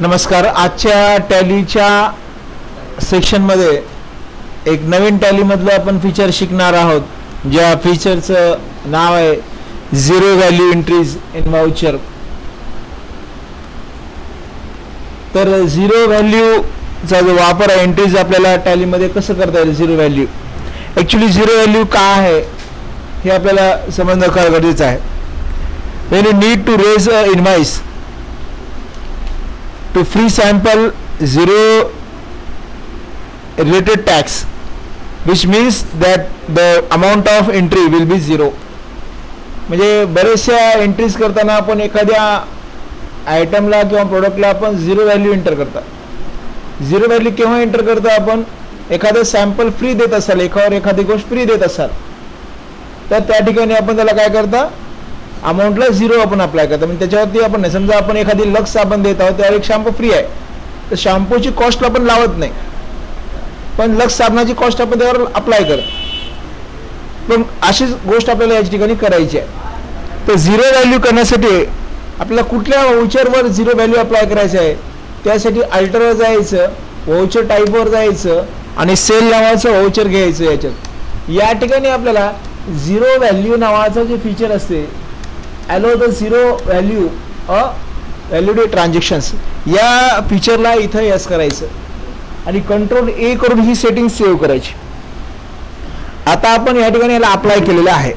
नमस्कार. आजच्या टॅलीच्या सेक्शनमध्ये एक नवीन टॅलीमधलं आपण फीचर शिकणार आहोत, ज्या फीचरचं नाव आहे zero value entries in voucher. तर झिरो व्हॅल्यूचा जो वापर आहे, एंट्रीज आपल्याला टॅलीमध्ये कसं करता येईल. Zero value actually zero value काय आहे हे आपल्याला समजणं गरजेचं आहे. When you need to raise a invoice to free sample zero related tax, which means that the amount of entry will be zero. म्हणजे बरेचशा एंट्रीज करताना आपण एखाद्या आयटमला किंवा प्रोडक्टला आपण झिरो व्हॅल्यू एंटर करता. झिरो व्हॅल्यू केव्हा एंटर करता आपण, एखादं सॅम्पल फ्री देत असाल, एखादी गोष्ट फ्री देत असाल, तर त्या ठिकाणी आपण त्याला काय करता, अमाऊंटला झिरो आपण अप्लाय करतो. म्हणजे त्याच्यावरती आपण नाही, समजा आपण एखादी लक्स साबण देत आहोत, त्यावर एक शॅम्पू फ्री आहे, तर शॅम्पूची कॉस्ट आपण लावत नाही, पण लक्स साबणाची कॉस्ट आपण त्यावर अप्लाय करतो. पण अशीच गोष्ट आपल्याला या ठिकाणी करायची आहे. तर झिरो व्हॅल्यू करण्यासाठी आपल्याला कुठल्या वाउचरवर झिरो व्हॅल्यू अप्लाय करायचं आहे, त्यासाठी अल्टरवर जायचं, वाउचर टाईपवर जायचं आणि सेल नावाचं वाउचर घ्यायचं. याच्यात या ठिकाणी आपल्याला झिरो व्हॅल्यू नावाचं जे फीचर असते, allow the zero value value transactions, या फीचरला इथं यस करायचं आणि कंट्रोल ए करून ही सेटिंग सेव्ह करायची. आता आपण या ठिकाणी याला अप्लाय केलेलं आहे.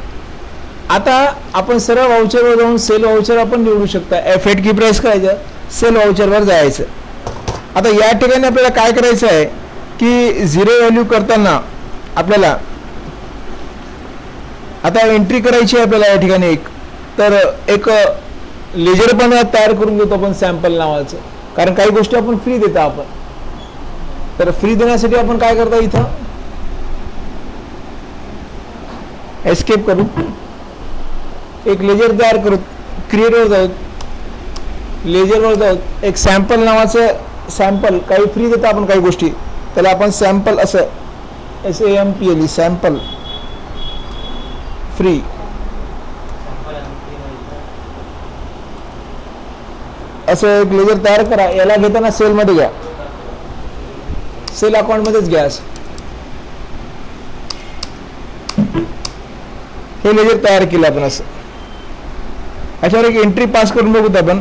आता आपण सरळ वाउचरवर जाऊन सेल वाउचर आपण निवडू शकता. F8 की प्रेस करायचं, सेल वाउचरवर जायचं. आता या ठिकाणी आपल्याला काय करायचं आहे की झिरो व्हॅल्यू करताना आपल्याला आता एंट्री करायची आहे आपल्याला या ठिकाणी तर एक लेजर पण तयार करून घेतो आपण सॅम्पल नावाचं, कारण काही गोष्टी आपण फ्री देतो आपण. तर फ्री देण्यासाठी आपण काय करतो, इथं एस्केप करू, एक लेजर तयार करू, क्रिएटवर जाऊ, लेजरवर जाऊ, एक सॅम्पल नावाचं सॅम्पल काही फ्री देतो आपण काही गोष्टी, त्याला आपण सॅम्पल असं SAMPL सॅम्पल फ्री असं एक लेजर तयार करा. याला घेताना सेलमध्ये घ्या, सेल अकाउंटमध्येच घ्या. हे लेजर तयार केलं आपण असं. अशावर एक एंट्री पास करून बघूत आपण.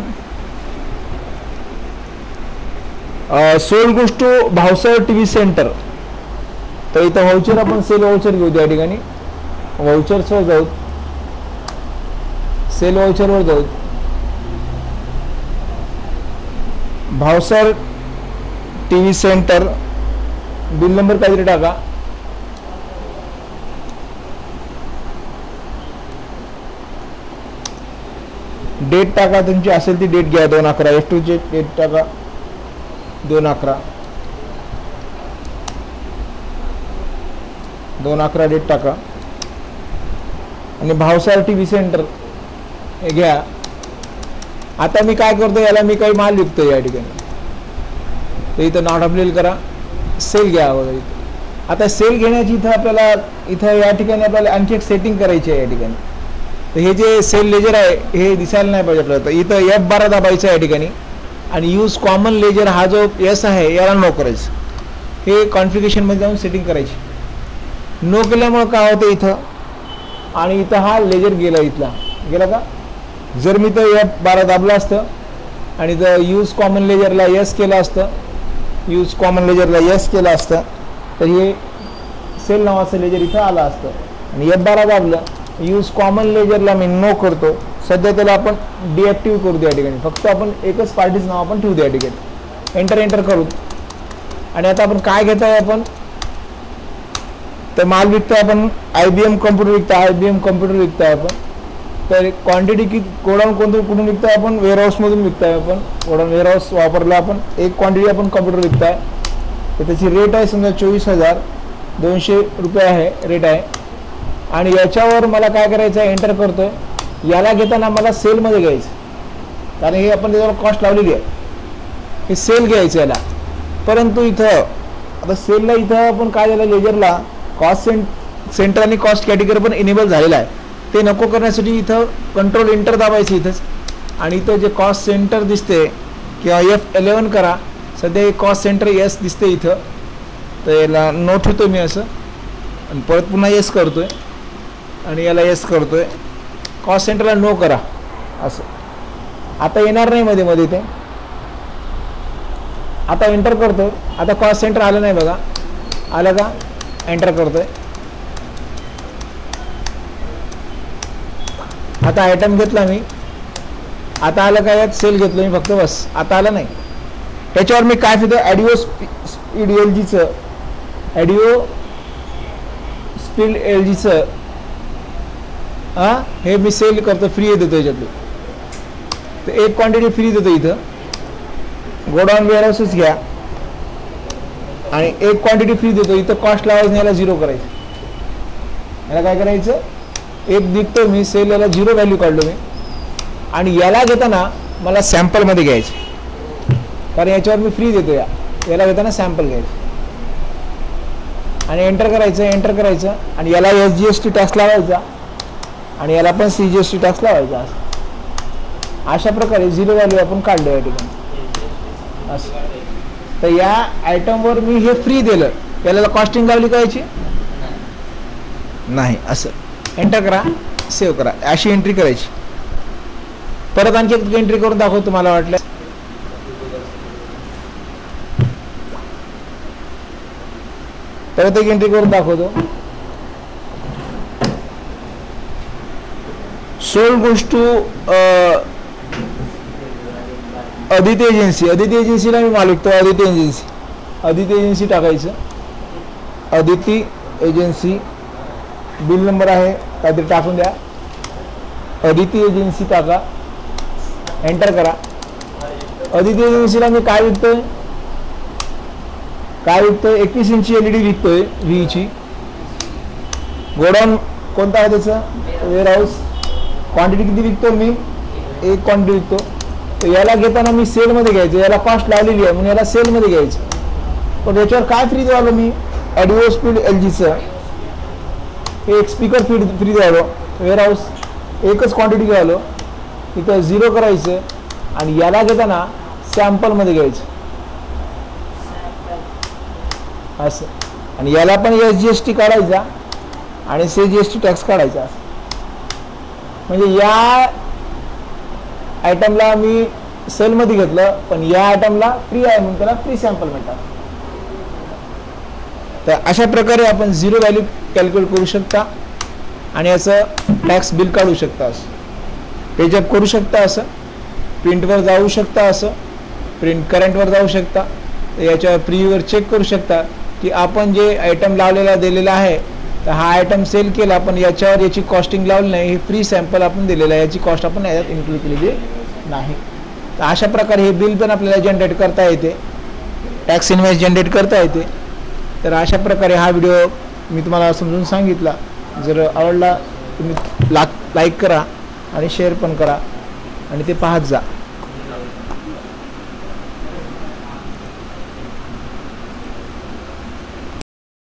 Sold goods to Bhavsar TV centre. तर इथं वाउचर आपण सेल वाउचर घेऊ. त्या ठिकाणी वाउचर्सवर जाऊ, सेल वाउचरवर जाऊ, Bhavsar TV centre, bill number काहीतरी टाका, डेट टाका, तुमची असेल ती डेट घ्या, 2/11 F2 ची डेट टाका, 2/11 डेट टाका आणि भावसार टीव्ही सेंटर हे घ्या. आता मी काय करतो, याला मी काही माल विकतो या ठिकाणी, तर इथं नॉट अप्लाय करा, सेल घ्या वगैरे. आता सेल घेण्याची इथं आपल्याला या ठिकाणी आपल्याला आणखी एक सेटिंग करायची आहे या ठिकाणी. तर हे जे सेल लेजर आहे हे दिसायला नाही पाहिजे आपल्याला, तर इथं F12 दाबायचं या ठिकाणी आणि यूज कॉमन लेजर हा जो यस आहे याला नो करायचं. हे कॉन्फिगरेशनमध्ये जाऊन सेटिंग करायची. नो केल्यामुळं काय होतं इथं, आणि इथं हा लेजर गेला, इथला गेला का. जर मी तर F12 दाबलं असतं आणि जर यूज कॉमन लेजरला यस केलं असतं, यूज कॉमन लेजरला यस केलं असतं, तर हे सेल नावाचं लेजर इथं आलं असतं. आणि F12 दाबलं, यूज कॉमन लेजरला मी नो करतो. सध्या त्याला आपण डिॲक्टिव्ह करू द्या ठिकाणी, फक्त आपण एकच पार्टीचं नाव आपण ठेवू द्या ठिकाणी. एंटर करू. आणि आता आपण काय घेत आहे, आपण तर माल विकताय आपण, IBM कम्प्युटर विकताय, IBM कम्प्युटर विकताय आपण. तर क्वांटिटी की गोडाऊन कुठून विकताय आपण, वेअरहाऊसमधून विकताय आपण. गोडाऊन वेअरहाऊस वापरला आपण, एक क्वांटिटी आपण कम्प्युटर विकताय. तर त्याची रेट आहे समजा 24,200 रुपये आहे रेट आहे. आणि याच्यावर मला काय करायचं आहे, एंटर करतोय. याला घेताना मला सेलमध्ये घ्यायचं, कारण हे आपण त्याच्यावर कॉस्ट लावलेली आहे, हे सेल घ्यायचं याला. परंतु इथं आता सेलला इथं आपण काय झालं, लेजरला कॉस्ट सेंटर आणि कॉस्ट कॅटेगरी पण इनेबल झालेला आहे. ते नको करण्यासाठी इथं कंट्रोल एंटर दाबायचं इथंच, आणि इथं जे कॉस्ट सेंटर दिसते किंवा F11 करा. सध्या कॉस्ट सेंटर यस दिसते इथं, तर याला नो ठेवतो मी असं आणि परत पुन्हा यस करतोय आणि याला यस करतोय. कॉस्ट सेंटरला नो करा असं. आता येणार नाही मध्ये मध्ये ते. आता एंटर करतोय. आता कॉस्ट सेंटर आलं नाही बघा. आलं का? एंटर करतोय. आता आयटम घेतला मी. आता आलं का? यात सेल घेतलं मी फक्त, बस. आता आलं नाही. त्याच्यावर मी काय फिरतो? ॲडिओ स्पीड LGचं, ॲडिओ स्पीड LGचं हे मी सेल करतो, फ्री देतो याच्यातलं. तर एक क्वांटिटी फ्री देतो इथं. गोडाऊन वेअरहाऊसच घ्या आणि एक क्वांटिटी फ्री देतो इथं. कॉस्ट लावायचं, याला 0 करायचं. याला काय करायचं? एक निघतो मी सेल, याला 0 व्हॅल्यू काढलो मी. आणि याला घेताना मला सॅम्पलमध्ये घ्यायचे, कारण याच्यावर मी फ्री देतो. याला घेताना सॅम्पल घ्यायचं आणि एंटर करायचं. एंटर करायचं आणि याला SGST टॅक्स लावायचा आणि याला पण CGST टॅक्स लावायचा. अशा प्रकारे 0 व्हॅल्यू आपण काढलं या ठिकाणी असं. तर या आयटमवर मी हे फ्री दिलं, याला कॉस्टिंग लावली करायची नाही. असं एंटर करा, सेव्ह करा. अशी एंट्री करायची. परत आणखी एक एंट्री करून दाखवतो मला वाटलं. परत एक एंट्री करून दाखवतो. सोल्ड गोष्ट टू अदिती एजन्सी. अदिती एजन्सीला मी माल विकतो. अदिती एजन्सी, अदिती एजन्सी टाकायचं. अदिती एजन्सी, बिल नंबर आहे काहीतरी टाकून द्या. अदिती एजन्सी टाका, एंटर करा. अदिती एजन्सीला मी काय विकतोय? 21 इंची LED विकतोय, VEची. गोडाऊन कोणता आहे त्याचं? वेअरहाऊस. क्वांटिटी किती विकतो मी? एक क्वांटिटी विकतो. तर याला घेताना मी सेलमध्ये घ्यायचं. याला कॉस्ट लावलेली आहे म्हणून याला सेलमध्ये घ्यायचं. पण याच्यावर काय फ्री द्यावं मी? ॲडिओ स्पीड LGचं एक स्पीकर फ्री द्यावं. वेअरहाऊस एकच क्वांटिटी घ्यावं. इथं 0 करायचं आणि याला घेताना सॅम्पलमध्ये घ्यायचं असं. आणि याला पण SGST काढायचा आणि CGST टॅक्स काढायचा. म्हणजे या आयटमला मी सेलमध्ये घेतलं, पण या आयटमला फ्री आहे म्हणून त्याला फ्री सॅम्पल मिळतात. तर अशा प्रकारे आपण 0 व्हॅल्यू कॅल्क्युलेट करू शकता आणि याचं टॅक्स बिल काढू शकता. असं पेजअप करू शकता, असं प्रिंटवर जाऊ शकता, असं प्रिंट करंटवर जाऊ शकता. याच्यावर प्रिव्ह्यूवर चेक करू शकता की आपण जे आयटम लावलेला दिलेला आहे, तर हा आयटम सेल केला पण याच्यावर याची कॉस्टिंग लावली नाही. हे फ्री सॅम्पल आपण दिलेलं आहे, याची कॉस्ट आपण याच्यात इन्क्लूड केलेली नाही. तर अशा प्रकारे हे बिल पण आपल्याला जनरेट करता येते, टॅक्स इनवॉइस जनरेट करता येते. तर अशा प्रकारे हा व्हिडिओ मी तुम्हाला समजून सांगितला. जर आवडला तुम्ही लाईक करा आणि शेअर पण करा आणि ते पाहत जा.